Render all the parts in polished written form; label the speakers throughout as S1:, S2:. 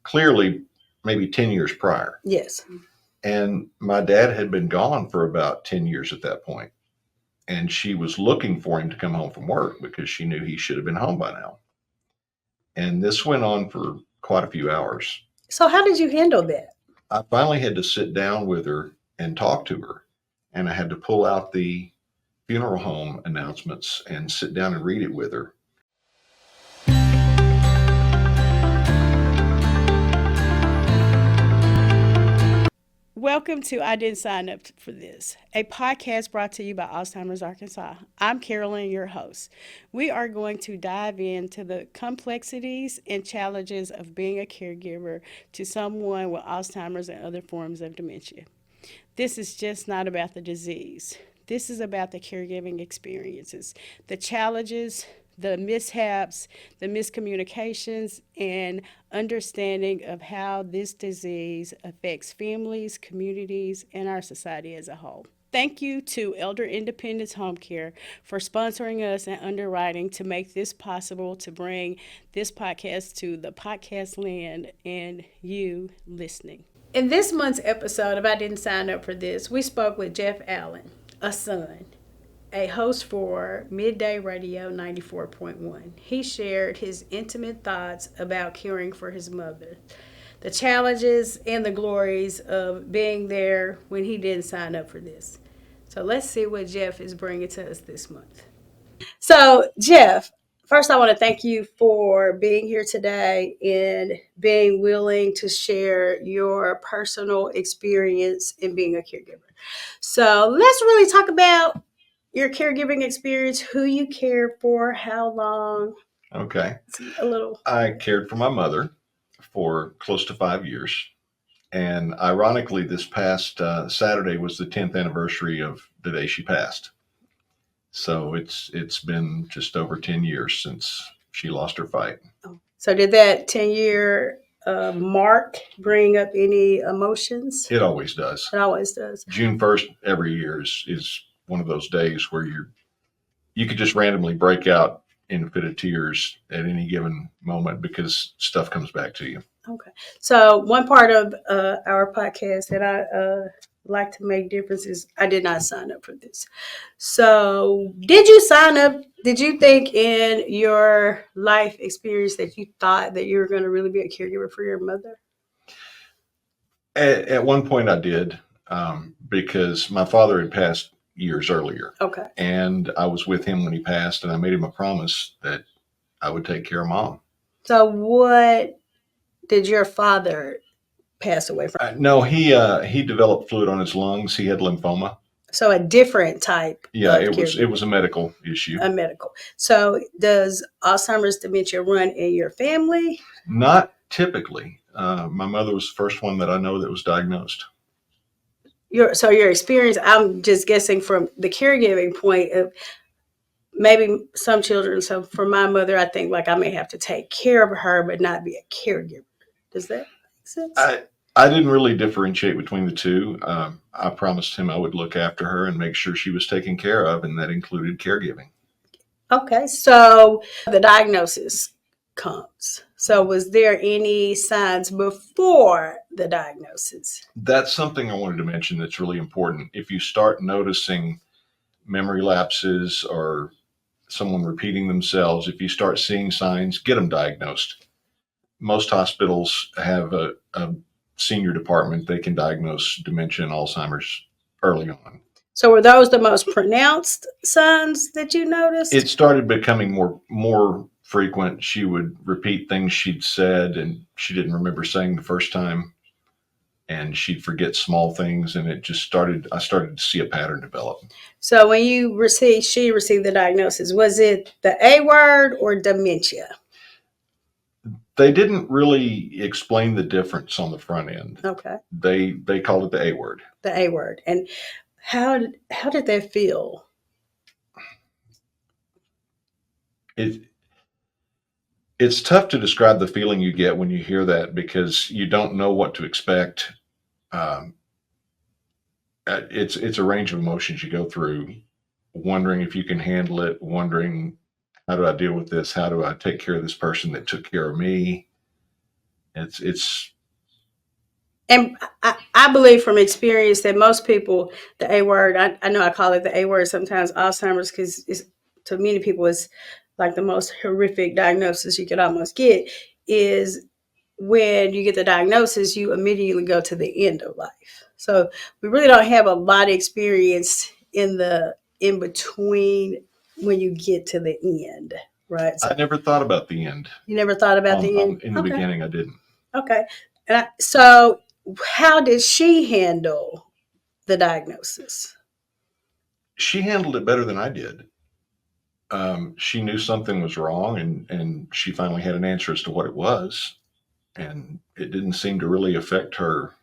S1: clearly maybe 10 years prior.
S2: Yes.
S1: And my dad had been gone for about 10 years at that point. And she was looking for him to come home from work because she knew he should have been home by now. And this went on for quite a few hours.
S2: So how did you handle that?
S1: I finally had to sit down with her and talk to her. And I had to pull out the funeral home announcements and sit down and read it with her.
S3: Welcome to I Didn't Sign Up for This, a podcast brought to you by Alzheimer's Arkansas. I'm Carolyn, your host. We are going to dive into the complexities and challenges of being a caregiver to someone with Alzheimer's and other forms of dementia. This is just not about the disease. This is about the caregiving experiences, the challenges, the mishaps, the miscommunications, and understanding of how this disease affects families, communities, and our society as a whole. Thank you to Elder Independence Home Care for sponsoring us and underwriting to make this possible, to bring this podcast to the podcast land and you listening. In this month's episode of I Didn't Sign Up for This, we spoke with Jeff Allen, a son, a host for Midday Radio 94.1. He shared his intimate thoughts about caring for his mother, the challenges and the glories of being there when he didn't sign up for this. So let's see what Jeff is bringing to us this month. So, Jeff, first I want to thank you for being here today and being willing to share your personal experience in being a caregiver. So let's really talk about your caregiving experience, who you cared for, how long.
S1: Okay.
S3: A little.
S1: I cared for my mother for close to 5 years. And ironically, this past Saturday was the 10th anniversary of the day she passed. So it's been just over 10 years since she lost her fight.
S3: So did that 10-year mark bring up any emotions?
S1: It always does.
S3: It always does.
S1: June 1st every year is one of those days where you could just randomly break out in a fit of tears at any given moment because stuff comes back to you.
S3: Okay. So one part of our podcast that I like to make difference is I did not sign up for this. So did you sign up? Did you think in your life experience that you thought that you were going to really be a caregiver for your mother?
S1: At one point I did because my father had passed years earlier.
S3: Okay.
S1: And I was with him when he passed, and I made him a promise that I would take care of Mom.
S3: So what did your father pass away from?
S1: No, he developed fluid on his lungs. He had lymphoma.
S3: So a different type.
S1: Yeah, it was a medical issue.
S3: A medical. So does Alzheimer's dementia run in your family?
S1: Not typically. My mother was the first one that I know that was diagnosed.
S3: Your experience, I'm just guessing from the caregiving point of maybe some children. So for my mother, I think like I may have to take care of her, but not be a caregiver. Does that make sense?
S1: I didn't really differentiate between the two. I promised him I would look after her and make sure she was taken care of, and that included caregiving.
S3: Okay, so the diagnosis comes. So was there any signs before the diagnosis?
S1: That's something I wanted to mention that's really important. If you start noticing memory lapses or someone repeating themselves, if you start seeing signs, get them diagnosed. Most hospitals have a senior department. They can diagnose dementia and Alzheimer's early on.
S3: So were those the most pronounced signs that you noticed?
S1: It started becoming more frequent. She would repeat things she'd said and she didn't remember saying the first time, and she'd forget small things, and I started to see a pattern develop.
S3: So when she received the diagnosis, was it the A word or dementia?
S1: They didn't really explain the difference on the front end.
S3: Okay.
S1: They called it the A word.
S3: The A word. And how did that feel?
S1: It's tough to describe the feeling you get when you hear that because you don't know what to expect. It's a range of emotions you go through, wondering if you can handle it, wondering how do I deal with this? How do I take care of this person that took care of me? It's
S3: And I believe from experience that most people, the A word, I know I call it the A word sometimes, Alzheimer's, because it's, to many people, it's like the most horrific diagnosis you could almost get, is when you get the diagnosis, you immediately go to the end of life. So we really don't have a lot of experience in the in between when you get to the end, right?
S1: I
S3: So
S1: never thought about the end.
S3: you never thought about the end?
S1: In the
S3: Okay.
S1: beginning, I didn't.
S3: Okay. So how did she handle the diagnosis?
S1: She handled it better than I did. She knew something was wrong, and she finally had an answer as to what it was, and it didn't seem to really affect her.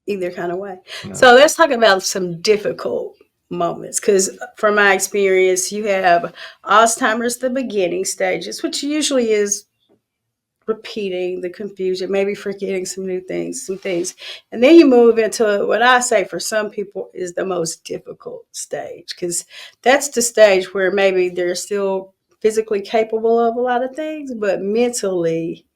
S3: Either kind of way.
S1: No.
S3: So let's talk about some difficult moments, because from my experience, you have Alzheimer's, the beginning stages, which usually is repeating the confusion, maybe forgetting some things. And then you move into what I say for some people is the most difficult stage, because that's the stage where maybe they're still physically capable of a lot of things, but mentally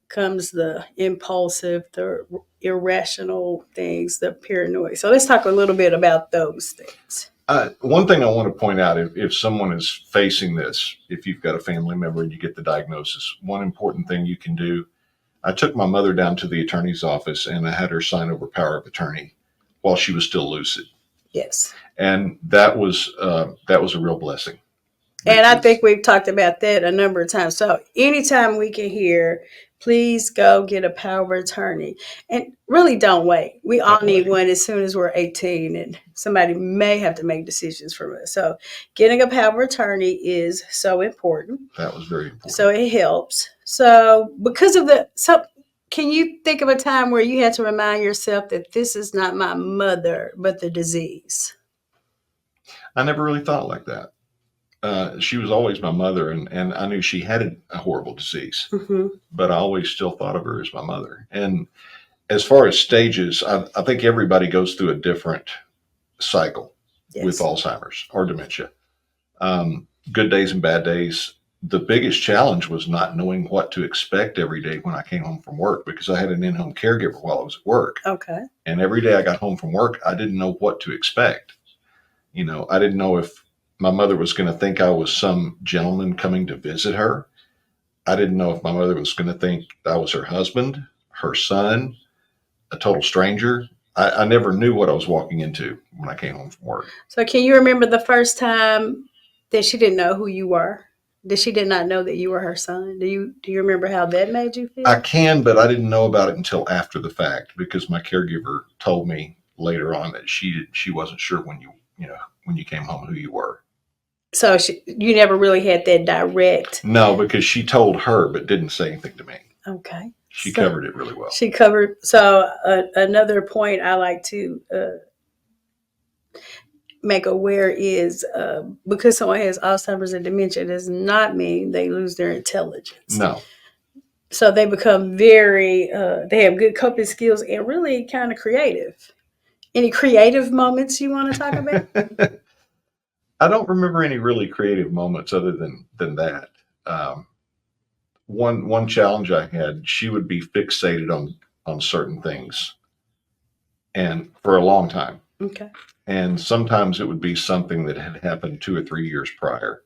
S3: comes the impulsive, the irrational things, the paranoia. So let's talk a little bit about those things.
S1: One thing I want to point out, if someone is facing this, if you've got a family member and you get the diagnosis, one important thing you can do. I took my mother down to the attorney's office and I had her sign over power of attorney while she was still lucid,
S3: Yes.
S1: and that was a real blessing.
S3: And I think we've talked about that a number of times. So anytime we can hear, please go get a power of attorney. And really don't wait. We all need one as soon as we're 18, and somebody may have to make decisions for us. So getting a power of attorney is so important.
S1: That was very important.
S3: So it helps. So can you think of a time where you had to remind yourself that this is not my mother, but the disease?
S1: I never really thought like that. She was always my mother, and I knew she had a horrible disease,
S3: Mm-hmm.
S1: but I always still thought of her as my mother. And as far as stages, I think everybody goes through a different cycle with
S3: Yes.
S1: Alzheimer's or dementia. Good days and bad days. The biggest challenge was not knowing what to expect every day when I came home from work, because I had an in-home caregiver while I was at work.
S3: Okay.
S1: And every day I got home from work, I didn't know what to expect. I didn't know if my mother was going to think I was some gentleman coming to visit her. I didn't know if my mother was going to think I was her husband, her son, a total stranger. I never knew what I was walking into when I came home from work.
S3: So can you remember the first time that she didn't know who you were? That she did not know that you were her son? Do you remember how that made you feel?
S1: I can, but I didn't know about it until after the fact, because my caregiver told me later on that she wasn't sure when you came home who you were.
S3: So you never really had that direct.
S1: No, because she told her but didn't say anything to me.
S3: Okay.
S1: She covered it really well.
S3: She covered. So another point I like to make aware is because someone has Alzheimer's and dementia does not mean they lose their intelligence.
S1: No.
S3: So they become they have good coping skills and really kind of creative. Any creative moments you want to talk about?
S1: I don't remember any really creative moments other than that. One challenge I had, she would be fixated on certain things, and for a long time.
S3: Okay.
S1: And sometimes it would be something that had happened 2 or 3 years prior,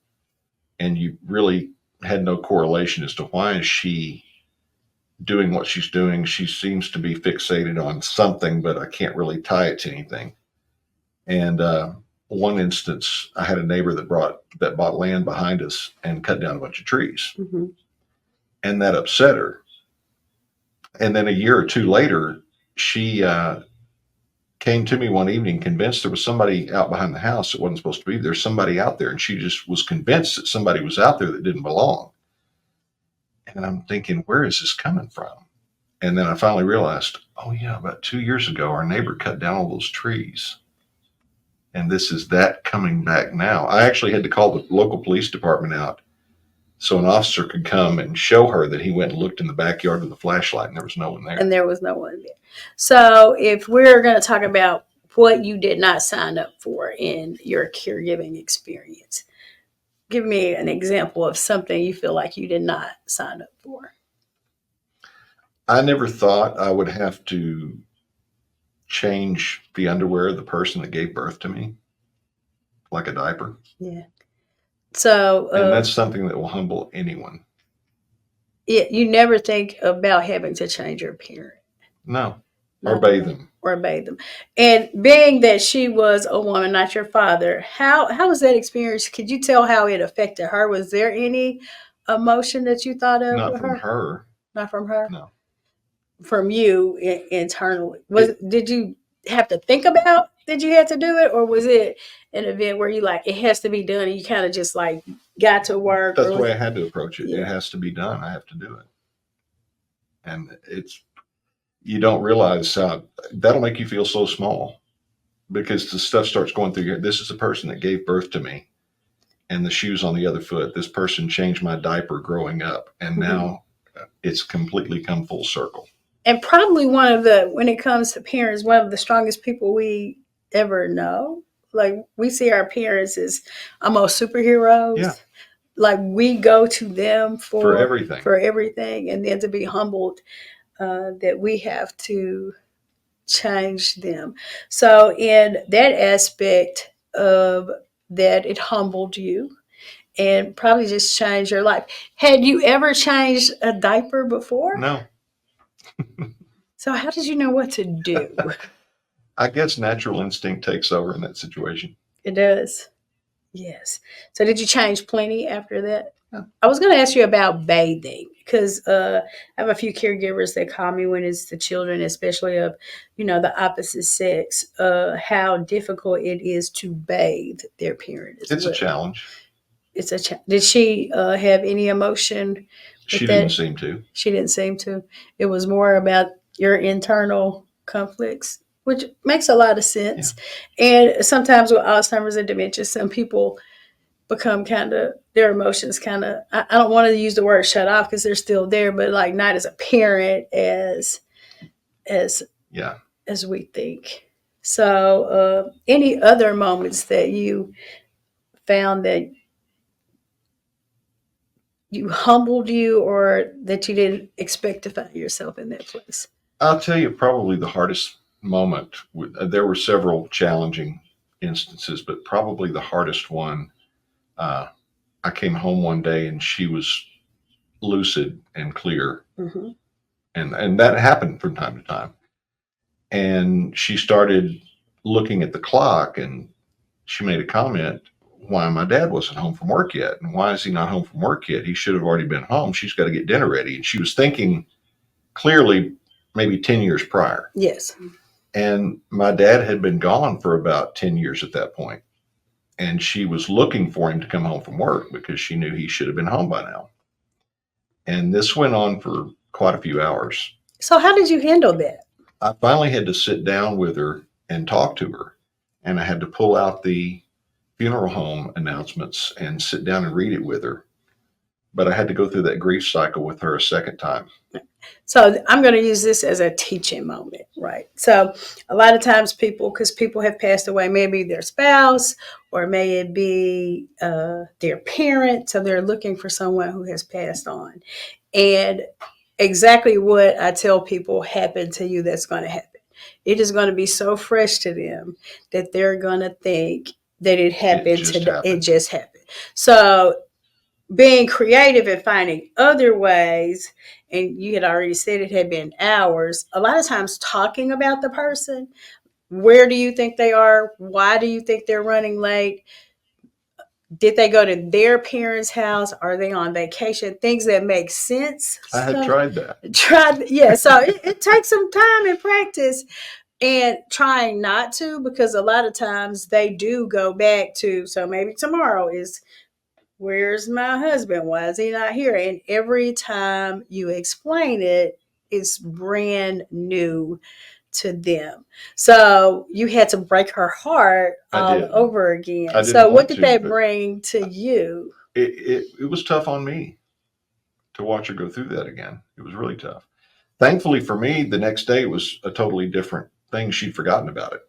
S1: and you really had no correlation as to why is she doing what she's doing. She seems to be fixated on something, but I can't really tie it to anything. And one instance, I had a neighbor that bought land behind us and cut down a bunch of trees,
S3: Mm-hmm.
S1: and that upset her. And then a year or two later, she came to me one evening convinced there was somebody out behind the house that wasn't supposed to be there. Somebody out there, and she just was convinced that somebody was out there that didn't belong. And I'm thinking, where is this coming from? And then I finally realized, oh yeah, about 2 years ago, our neighbor cut down all those trees. And this is that coming back now. I actually had to call the local police department out so an officer could come and show her that he went and looked in the backyard with a flashlight and there was no one there.
S3: And there was no one there. So if we're going to talk about what you did not sign up for in your caregiving experience, give me an example of something you feel like you did not sign up for.
S1: I never thought I would have to change the underwear of the person that gave birth to me, like a diaper.
S2: Yeah. So,
S1: And that's something that will humble anyone.
S2: yeah, you never think about having to change your parent.
S1: No. Or
S2: Not
S1: bathe
S2: that-
S1: them.
S2: Or bathe them. And being that she was a woman, not your father, how was that experience? Could you tell how it affected her? Was there any emotion that you thought of
S1: Not
S2: with
S1: from
S2: her?
S1: her.
S2: Not from her?
S1: No.
S2: From you internally.
S1: It,
S2: Did you have to think about that you had to do it, or was it an event where you like it has to be done and you kind of just like got to work?
S1: that's
S2: Or
S1: the
S2: was,
S1: way I had to approach it. It
S2: yeah.
S1: has to be done. I have to do it. And you don't realize how that'll make you feel so small because the stuff starts going through your head. This is the person that gave birth to me and the shoes on the other foot. This person changed my diaper growing up. And now it's completely come full circle.
S2: And probably when it comes to parents, one of the strongest people we ever know. Like we see our parents as almost superheroes.
S1: Yeah.
S2: Like we go to them
S1: For everything.
S2: for everything, and then to be humbled that we have to change them. So in that aspect of that, it humbled you and probably just changed your life. Had you ever changed a diaper before?
S1: No.
S2: So how did you know what to do?
S1: I guess natural instinct takes over in that situation.
S2: It does. Yes. So did you change plenty after that?
S1: Yeah.
S2: I was going to ask you about bathing because I have a few caregivers that call me when it's the children, especially of, the opposite sex, how difficult it is to bathe their parent.
S1: It's a challenge.
S2: It's a Did she have any emotion?
S1: She didn't seem to.
S2: She didn't seem to. It was more about your internal conflicts, which makes a lot of sense. Yeah. And sometimes with Alzheimer's and dementia, some people become their emotions I don't want to use the word shut off because they're still there, but like not as apparent as we think. So any other moments that you found that you humbled you or that you didn't expect to find yourself in that place?
S1: I'll tell you probably the hardest moment. There were several challenging instances, but probably the hardest one. I came home one day and she was lucid and clear.
S2: Mm-hmm.
S1: And that happened from time to time. And she started looking at the clock and she made a comment, why my dad wasn't home from work yet. And why is he not home from work yet? He should have already been home. She's got to get dinner ready. And she was thinking clearly maybe 10 years prior.
S2: Yes.
S1: And my dad had been gone for about 10 years at that point. And she was looking for him to come home from work because she knew he should have been home by now. And this went on for quite a few hours.
S2: So how did you handle that?
S1: I finally had to sit down with her and talk to her. And I had to pull out the funeral home announcements and sit down and read it with her. But I had to go through that grief cycle with her a second time.
S2: So I'm going to use this as a teaching moment, right? So a lot of times because people have passed away, maybe their spouse or may it be their parent. So they're looking for someone who has passed on. And exactly what I tell people happened to you, that's going to happen. It is going to be so fresh to them that they're going to think that it happened today. It just happened. So being creative and finding other ways, and you had already said it had been hours, a lot of times talking about the person. Where do you think they are? Why do you think they're running late? Did they go to their parents' house? Are they on vacation? Things that make sense.
S1: I had tried that.
S2: Yeah. So it takes some time and practice and trying not to, because a lot of times they do go back to, so maybe tomorrow is, where's my husband? Why is he not here? And every time you explain it, it's brand new to them. So you had to break her heart all over again. So what did that bring to you?
S1: It was tough on me to watch her go through that again. It was really tough. Thankfully for me, the next day it was a totally different thing. She'd forgotten about it.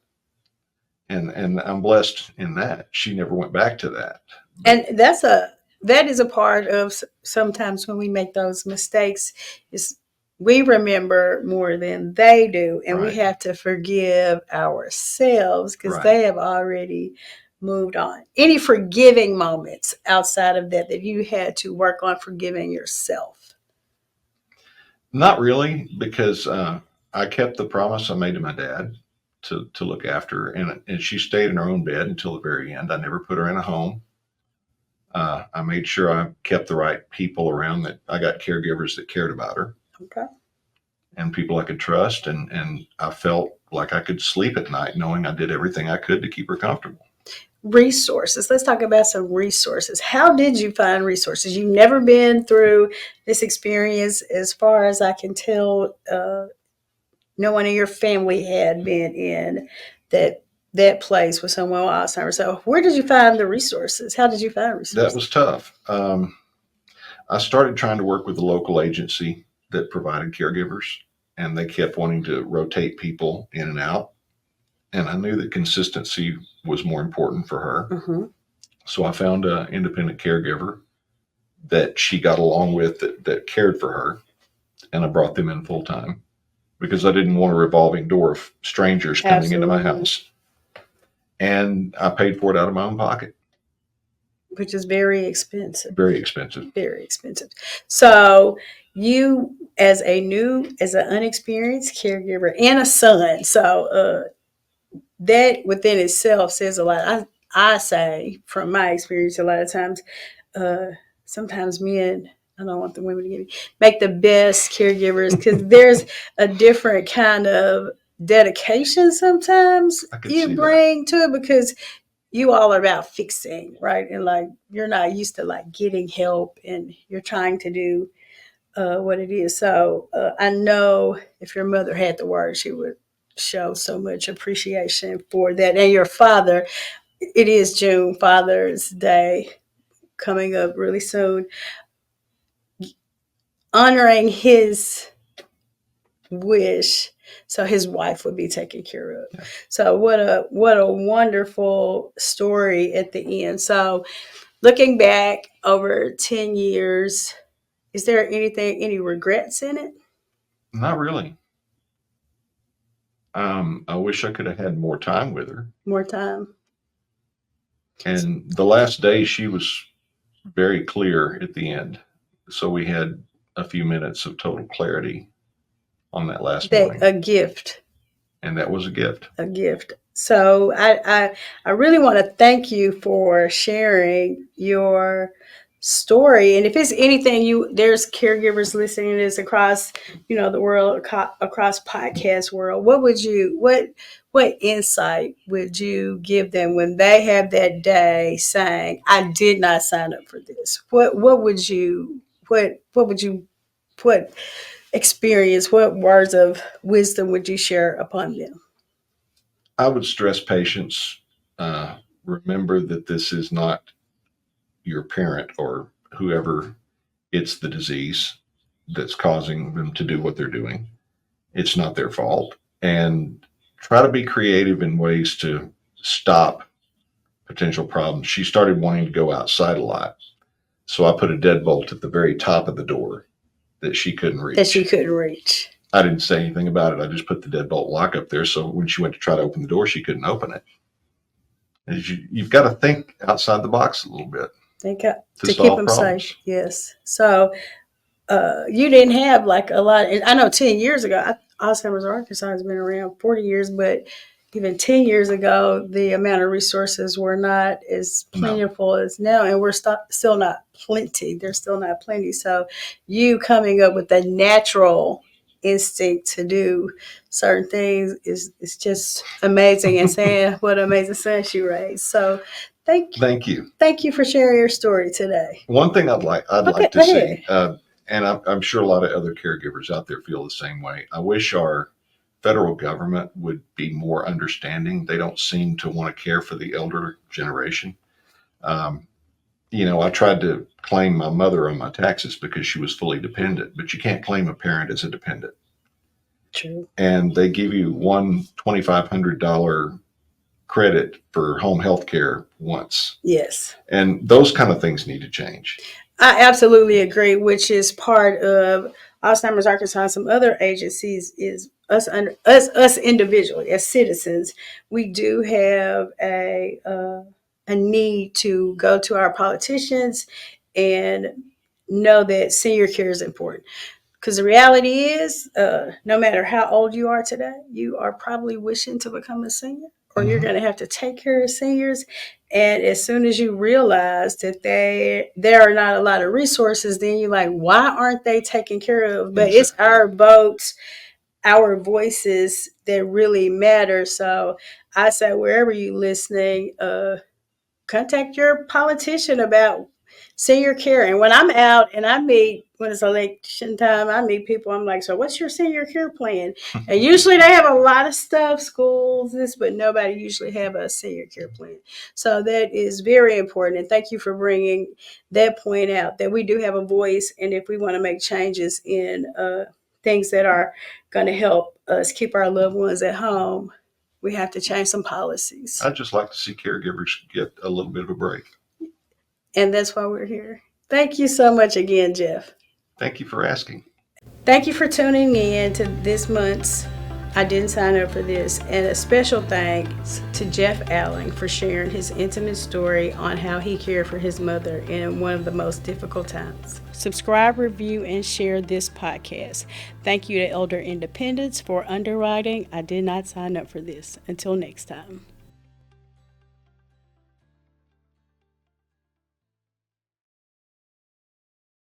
S1: And I'm blessed in that. She never went back to that.
S2: And that is a part of sometimes when we make those mistakes, is we remember more than they do, and we
S1: Right.
S2: have to forgive ourselves because
S1: Right.
S2: they have already moved on. Any forgiving moments outside of that that you had to work on forgiving yourself?
S1: Not really, because I kept the promise I made to my dad to look after her, and she stayed in her own bed until the very end. I never put her in a home. I made sure I kept the right people around, that I got caregivers that cared about her
S2: Okay.
S1: and people I could trust, and I felt like I could sleep at night knowing I did everything I could to keep her comfortable.
S2: Resources. Let's talk about some resources. How did you find resources? You've never been through this experience, as far as I can tell. No one in your family had been in that place with someone with Alzheimer's. So, where did you find the resources? How did you find
S1: That
S2: resources?
S1: was tough. I started trying to work with the local agency that provided caregivers, and they kept wanting to rotate people in and out. And I knew that consistency was more important for her.
S2: Mm-hmm.
S1: So I found an independent caregiver that she got along with, that cared for her, and I brought them in full time because I didn't want a revolving door of strangers coming into my
S2: Absolutely.
S1: house. And I paid for it out of my own pocket.
S2: Which is very expensive.
S1: Very expensive.
S2: Very expensive. So you, as an unexperienced caregiver and a son, so that within itself says a lot. I say from my experience, a lot of times, uh, sometimes men, I don't want the women to get me, make the best caregivers because there's a different kind of dedication sometimes
S1: I could
S2: you
S1: see that.
S2: bring to it because you all are about fixing, right? And like you're not used to like getting help and you're trying to do what it is. So I know if your mother had the word, she would show so much appreciation for that. And your father, it is June, Father's Day coming up really soon. Honoring his wish so his wife would be taken care of.
S1: Yeah.
S2: So what a wonderful story at the end. So looking back over 10 years, is there any regrets in it?
S1: Not really. I wish I could have had more time with her.
S2: More time?
S1: And the last day, she was very clear at the end. So we had a few minutes of total clarity on that last morning.
S2: A gift.
S1: And that was a gift.
S2: A gift. So I really want to thank you for sharing your story. And if it's anything, there's caregivers listening to this across the world, across podcast world. What insight would you give them when they have that day saying, "I did not sign up for this"? What would you what experience? What words of wisdom would you share upon them?
S1: I would stress patience. Remember that this is not your parent or whoever, it's the disease that's causing them to do what they're doing. It's not their fault. And try to be creative in ways to stop potential problems. She started wanting to go outside a lot. So I put a deadbolt at the very top of the door that she couldn't reach. I didn't say anything about it. I just put the deadbolt lock up there. So when she went to try to open the door, she couldn't open it. And you've got to think outside the box a little bit.
S2: To keep them safe. Yes. So you didn't have like a lot. I know 10 years ago, Alzheimer's Arkansas has been around 40 years, but even 10 years ago, the amount of resources were not as plentiful as now, and we're still not plenty. There's still not plenty. So you coming up with a natural instinct to do certain things is just amazing, and saying what an amazing son she raised. So thank you. Thank you for sharing your story today.
S1: One thing I'd like to see, and I'm sure a lot of other caregivers out there feel the same way. I wish our federal government would be more understanding. They don't seem to want to care for the elder generation. I tried to claim my mother on my taxes because she was fully dependent, but you can't claim a parent as a dependent.
S2: True.
S1: And they give you one $2,500 credit for home health care once.
S2: Yes.
S1: And those kind of things need to change.
S2: I absolutely agree, which is part of Alzheimer's Arkansas and some other agencies is us individually as citizens. We do have a need to go to our politicians and know that senior care is important. Because the reality is, no matter how old you are today, you are probably wishing to become a senior, or you're going to have to take care of seniors. And as soon as you realize that there are not a lot of resources, then you're like, why aren't they taken care of? But it's
S1: Exactly.
S2: our votes, our voices that really matter. So I say, wherever you're listening, contact your politician about senior care. And when I'm out and I meet, when it's election time, I meet people, I'm like, so what's your senior care plan? And usually they have a lot of stuff, schools, this, but nobody usually have a senior care plan. So that is very important. And thank you for bringing that point out, that we do have a voice. And if we want to make changes in things that are going to help us keep our loved ones at home, we have to change some policies.
S1: I'd just like to see caregivers get a little bit of a break.
S2: And that's why we're here. Thank you so much again, Jeff.
S1: Thank you for asking.
S2: Thank you for tuning in to this month's I Didn't Sign Up for This. And a special thanks to Jeff Allen for sharing his intimate story on how he cared for his mother in one of the most difficult times.
S3: Subscribe, review, and share this podcast. Thank you to Elder Independence for underwriting I Did Not Sign Up for This. Until next time.